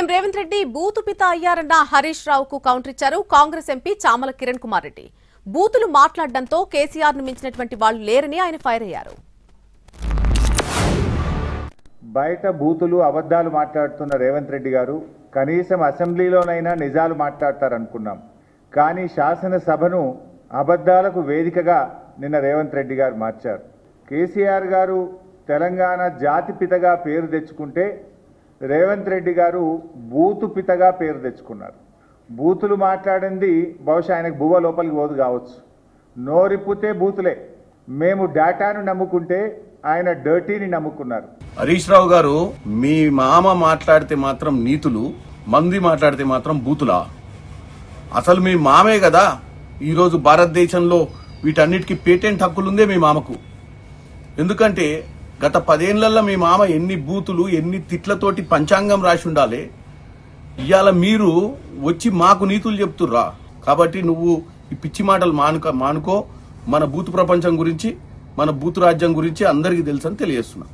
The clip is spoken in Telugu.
సీఎం రేవంత్ రెడ్డి బూతు పిత అయ్యారన్న హరీష్ రావుకు కౌంటర్ ఇచ్చారు కాంగ్రెస్ ఎంపీ చామల కిరణ్ కుమార్ రెడ్డి. బూతులు మాట్లాడడంతో కేసీఆర్ ను మించినటువంటి వాళ్లు లేరని ఆయన ఫైర్ అయ్యారు. బయట బూతులు అబద్ధాలు మాట్లాడుతున్న రేవంత్ రెడ్డి గారు కనీసం అసెంబ్లీలోనైనా నిజాలు మాట్లాడతారనుకున్నాం. కానీ శాసనసభను అబద్ధాలకు వేదికగా నిన్న రేవంత్ రెడ్డి గారు మార్చారు. కేసీఆర్ గారు తెలంగాణ జాతి పితగా పేరు తెచ్చుకుంటే రేవంత్ రెడ్డి గారు బూతు పితగా పేరు తెచ్చుకున్నారు. బూతులు మాట్లాడింది బహుశా ఆయనకు బువ్వ లోపలికి పోదు కావచ్చు. నోరిప్పితే బూతులే. మేము డేటాను నమ్ముకుంటే ఆయన డర్టీని నమ్ముకున్నారు. హరీష్ రావు గారు, మీ మామ మాట్లాడితే మాత్రం నీతులు, మంది మాట్లాడితే మాత్రం బూతులా? అసలు మీ మామే కదా ఈరోజు భారతదేశంలో వీటన్నిటికీ పేటెంట్ హక్కులుందే మీ మామకు. ఎందుకంటే గత 10 ఏళ్లలో మీ మామ ఎన్ని బూతులు ఎన్ని తిట్లతోటి పంచాంగం రాసి ఉండాలి. ఇవాళ మీరు వచ్చి మాకు నీతులు చెప్తుర్రా? కాబట్టి నువ్వు ఈ పిచ్చి మాటలు మానుకో. మన బూతు ప్రపంచం గురించి మన బూతు రాజ్యం గురించి అందరికీ తెలుసని తెలియజేస్తున్నా.